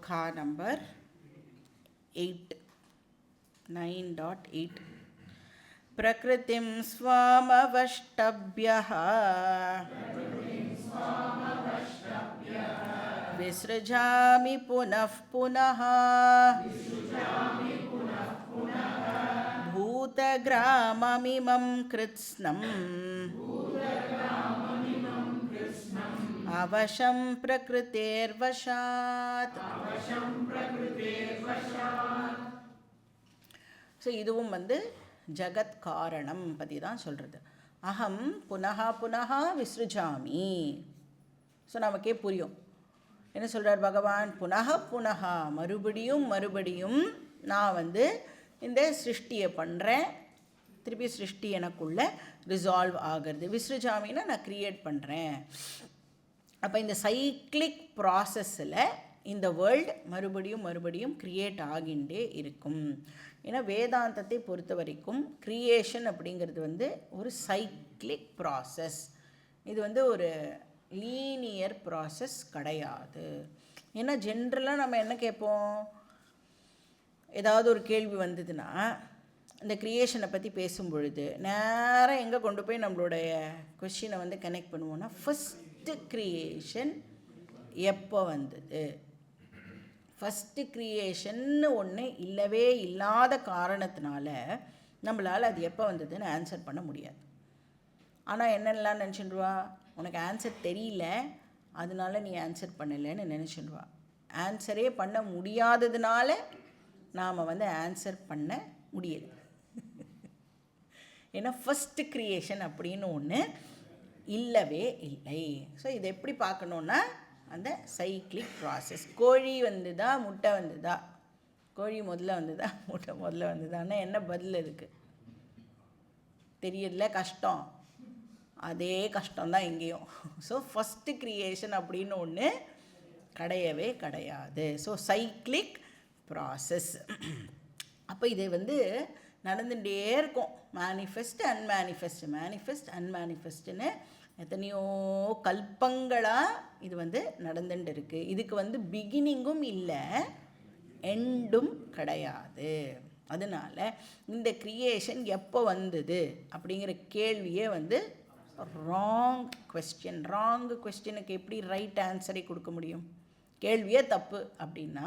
Shloka number 8 9.8 प्रकृतिं स्वामवष्टभ्यः विसृजामि पुनः पुनः भूतग्राममिमं कृत्स्नम् अवशं प्रकृतेर्वशात्. ஸோ இதுவும் ஜகத் காரணம் பற்றி தான் சொல்கிறது. அகம் புனः புனः விஸ்ருஜாமி. ஸோ நமக்கே புரியும் என்ன சொல்கிறார் பகவான். புனः புனः மறுபடியும் மறுபடியும் நான் இந்த சிருஷ்டியை பண்ணுறேன். திருப்பி சிருஷ்டி எனக்குள்ளே ரிசால்வ் ஆகிறது. விஸ்ருஜாமின்னா நான் க்ரியேட் பண்ணுறேன். அப்போ இந்த சைக்கிளிக் ப்ராசஸில் இந்த வேர்ல்டு மறுபடியும் மறுபடியும் க்ரியேட் ஆகிண்டே இருக்கும். ஏன்னா வேதாந்தத்தை பொறுத்த வரைக்கும் க்ரியேஷன் அப்படிங்கிறது ஒரு சைக்கிளிக் ப்ராசஸ். இது ஒரு லீனியர் ப்ராசஸ் கிடையாது. ஏன்னா ஜென்ரலாக நம்ம என்ன கேட்போம், ஏதாவது ஒரு கேள்வி வந்ததுன்னா இந்த க்ரியேஷனை பற்றி பேசும் பொழுது நேராக எங்கே கொண்டு போய் நம்மளுடைய கொஸ்டினை கனெக்ட் பண்ணுவோன்னா, ஃபஸ்ட்டு க்ரியேஷன் எப்போ வந்தது, ஃபஸ்ட்டு க்ரியேஷன்னு ஒன்று இல்லவே இல்லாத காரணத்தினால நம்மளால் அது எப்போ வந்ததுன்னு ஆன்சர் பண்ண முடியாது. ஆனால் என்னெல்லாம் நினச்சிடுவா, உனக்கு ஆன்சர் தெரியல அதனால நீ ஆன்சர் பண்ணலைன்னு நினச்சிடுவா. ஆன்சரே பண்ண முடியாததுனால நாம் ஆன்சர் பண்ண முடியல. ஏன்னா ஃபஸ்ட்டு க்ரியேஷன் அப்படின்னு ஒன்று இல்லவே இல்லை. ஸோ இதை எப்படி பார்க்கணுன்னா அந்த சைக்கிளிக் ப்ராசஸ். கோழி வந்துதா முட்டை வந்துதா, கோழி முதல்ல வந்துதா முட்டை முதல்ல வந்துதான்னா என்ன பதில் இருக்குது தெரியல, கஷ்டம். அதே கஷ்டம்தான் இங்கேயும். ஸோ ஃபஸ்ட்டு க்ரியேஷன் அப்படின்னு ஒன்று கிடையவே கிடையாது. So cyclic process. அப்போ இது நடந்துகிட்டே இருக்கும். மேனிஃபெஸ்ட் அன்மேனிஃபெஸ்ட், மேனிஃபெஸ்ட் அன்மேனிஃபெஸ்ட்டுன்னு எத்தனையோ கல்பங்களாக இது நடந்துட்டு இருக்குது. இதுக்கு பிகினிங்கும் இல்லை எண்டும் கிடையாது. அதனால் இந்த க்ரியேஷன் எப்போ வந்தது அப்படிங்கிற கேள்வியே ராங் கொஸ்டின். ராங் கொஸ்டினுக்கு எப்படி ரைட் ஆன்சரை கொடுக்க முடியும்? கேள்வியே தப்பு அப்படின்னா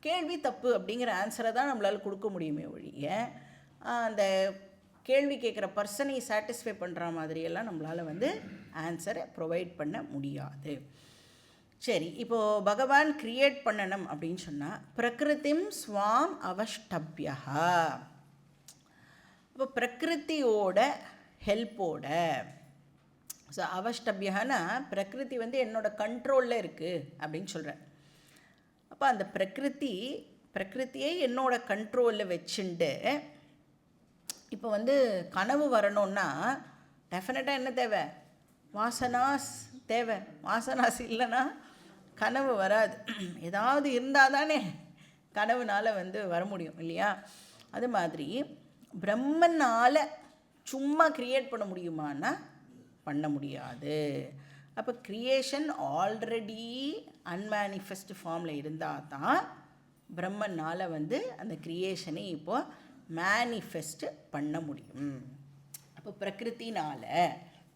கேள்வி தப்பு அப்படிங்கிற ஆன்சரை தான் நம்மளால் கொடுக்க முடியுமே ஒழிய அந்த கேள்வி கேட்குற பர்சனை சாட்டிஸ்ஃபை பண்ணுற மாதிரியெல்லாம் நம்மளால் ஆன்சரை ப்ரொவைட் பண்ண முடியாது. சரி, இப்போது பகவான் க்ரியேட் பண்ணணும் அப்படின்னு சொன்னால் பிரகிருதிம் ஸ்வாம் அவஷ்டப்யா. இப்போ பிரகிருத்தியோட ஹெல்ப்போட. ஸோ அவஷ்டப்யானா பிரகிருதி என்னோட கண்ட்ரோலில் இருக்குது அப்படின்னு சொல்கிறேன். அப்போ அந்த பிரகிருத்தியை என்னோட கண்ட்ரோலில் வச்சுட்டு இப்போ கனவு வரணுன்னா டெஃபினட்டாக என்ன தேவை? வாசனாஸ் தேவை. வாசனாஸ் இல்லைன்னா கனவு வராது. ஏதாவது இருந்தால் தானே கனவுனால் வர முடியும் இல்லையா? அது மாதிரி பிரம்மனால் சும்மா க்ரியேட் பண்ண முடியுமான்னா பண்ண முடியாது. அப்போ க்ரியேஷன் ஆல்ரெடி அன்மேனிஃபெஸ்ட் ஃபார்மில் இருந்தால் தான் பிரம்மனால் அந்த க்ரியேஷனை இப்போது மேனிஃபெஸ்ட் பண்ண முடியும். அப்போ பிரகிருத்தினால்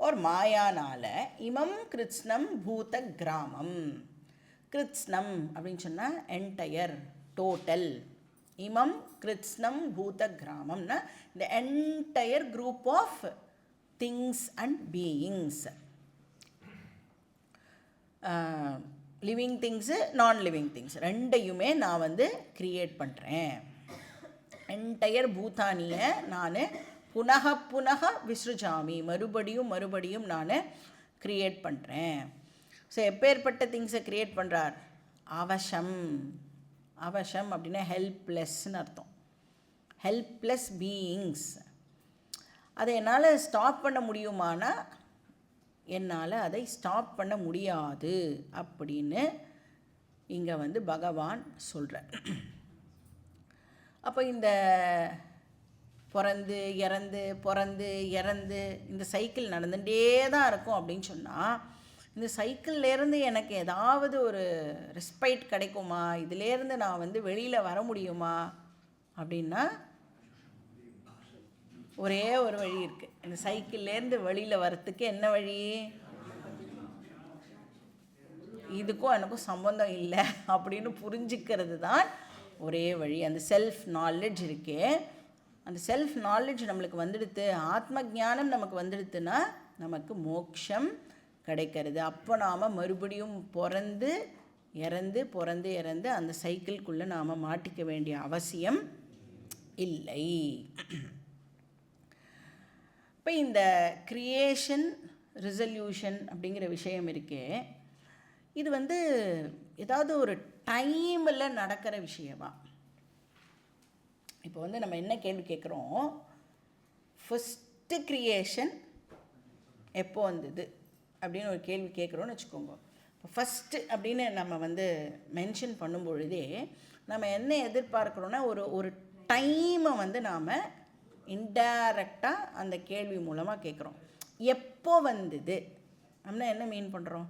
ஒரு மாயானால் இமம் கிருத்ஸ்னம் பூத கிராமம். கிருத்ஸ்னம் அப்படின்னு சொன்னால் என்டையர், டோட்டல். இமம் கிருத்ஸ்னம் பூத கிராமம்னா இந்த entire group of things and beings. Living things non living things ரெண்டையுமே நான் க்ரியேட் பண்ணுறேன். என்டையர் பூதானியை நான் புனக புனக விஸ்ருஜாமி, மறுபடியும் மறுபடியும் நான் க்ரியேட் பண்ணுறேன். ஸோ எப்பேற்பட்ட திங்ஸை க்ரியேட் பண்ணுறார்? அவசம். அவசம் அப்படின்னா ஹெல்ப்லெஸ்ன்னு அர்த்தம். Helpless beings. அதை என்னால் ஸ்டாப் பண்ண முடியுமானா என்னால் அதை ஸ்டாப் பண்ண முடியாது அப்படின்னு இங்கே பகவான் சொல்கிறார். அப்போ இந்த பிறந்து இறந்து பிறந்து இறந்து இந்த சைக்கிள் நடந்துகிட்டே தான் இருக்கும் அப்படின்னு சொன்னால் இந்த சைக்கிள்லேருந்து எனக்கு ஏதாவது ஒரு ரெஸ்பைட் கிடைக்குமா, இதிலேருந்து நான் வந்து வெளியில் வர முடியுமா அப்படின்னா ஒரே ஒரு வழி இருக்குது. இந்த சைக்கிள்லேருந்து வெளியில் வரத்துக்கு என்ன வழி? இதுக்கும் எனக்கும் சம்பந்தம் இல்லை அப்படின்னு புரிஞ்சுக்கிறது தான் ஒரே வழி. அந்த செல்ஃப் நாலேஜ் இருக்கே, அந்த செல்ஃப் நாலேஜ் நம்மளுக்கு வந்துடுத்து, ஆத்ம ஞானம் நமக்கு வந்துடுத்துன்னா நமக்கு மோட்சம் கிடைக்கிறது. அப்போ நாம் மறுபடியும் பிறந்து இறந்து அந்த சைக்கிள்குள்ளே நாம் மாட்டிக்க வேண்டிய அவசியம் இல்லை. இப்போ இந்த கிரியேஷன் ரிசல்யூஷன் அப்படிங்கிற விஷயம் இருக்கே, இது வந்து ஏதாவது ஒரு டைமில் நடக்கிற விஷயமா? இப்போ வந்து நம்ம என்ன கேள்வி கேட்குறோம், ஃபஸ்ட்டு க்ரியேஷன் எப்போ வந்தது அப்படின்னு ஒரு கேள்வி கேட்குறோன்னு வச்சுக்கோங்க. இப்போ ஃபஸ்ட்டு அப்படின்னு நம்ம வந்து மென்ஷன் பண்ணும் பொழுதே நம்ம என்ன எதிர்பார்க்குறோன்னா ஒரு டைமை வந்து நாம் இன்டைரக்டாக அந்த கேள்வி மூலமாக கேட்குறோம். எப்போ வந்தது அப்படின்னா என்ன மீன் பண்ணுறோம்?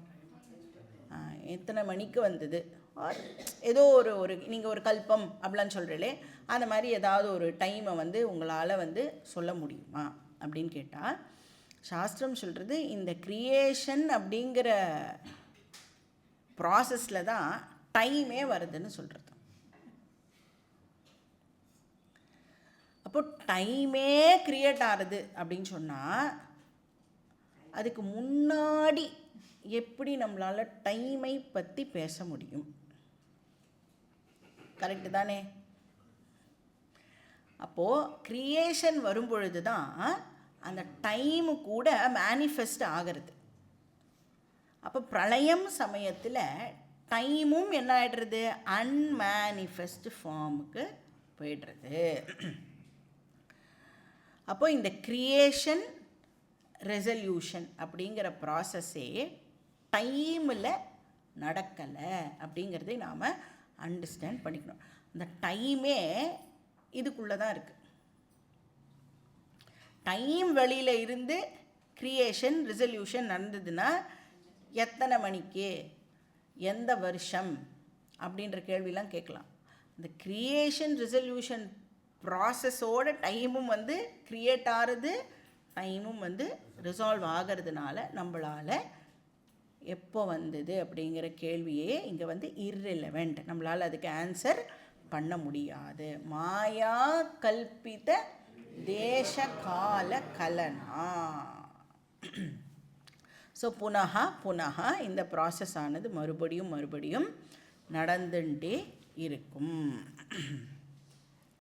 எத்தனை மணிக்கு வந்தது, ஆர் ஏதோ ஒரு நீங்கள் ஒரு கல்பம் அப்படிலாம் சொல்கிறீங்களே, அந்த மாதிரி ஏதாவது ஒரு டைமை வந்து உங்களால் வந்து சொல்ல முடியுமா அப்படின்னு கேட்டால், சாஸ்திரம் சொல்கிறது இந்த க்ரியேஷன் அப்படிங்கிற ப்ராசஸில் தான் டைமே வருதுன்னு சொல்கிறது. அப்போ டைமே க்ரியேட் ஆகுது அப்படின்னு சொன்னால் அதுக்கு முன்னாடி எப்படி நம்மளால் டைமை பற்றி பேச முடியும்? கரெக்டு தானே? அப்போது க்ரியேஷன் வரும் பொழுது தான் அந்த டைமு கூட மேனிஃபெஸ்ட் ஆகிறது. அப்போ பிரளயம் சமயத்தில் டைமும் என்ன ஆகிடுறது? அன்மேனிஃபெஸ்ட் ஃபார்முக்கு போயிடுறது. அப்போ இந்த க்ரியேஷன் ரெசல்யூஷன் அப்படிங்கிற ப்ராசஸ்ஸே டைமில் நடக்கலை அப்படிங்கிறதை நாம் அண்டர்ஸ்டாண்ட் பண்ணிக்கணும். அந்த டைமே இதுக்குள்ளே தான் இருக்குது. டைம் வெளியில் இருந்து க்ரியேஷன் ரிசல்யூஷன் நடந்ததுன்னா எத்தனை மணிக்கு, எந்த வருஷம் அப்படின்ற கேள்விலாம் கேட்கலாம். இந்த க்ரியேஷன் ரிசல்யூஷன் ப்ராசஸோட டைமும் வந்து க்ரியேட் ஆகிறது, டைமும் வந்து ரிசால்வ் ஆகிறதுனால நம்மளால் எப்போ வந்தது அப்படிங்கிற கேள்வியே இங்கே வந்து இர்ரெலவெண்ட். நம்மளால் அதுக்கு ஆன்சர் பண்ண முடியாது. மாயா கல்பித தேச கால கலனா. ஸோ புனகா இந்த ப்ராசஸ் ஆனது மறுபடியும் நடந்துட்டே இருக்கும்.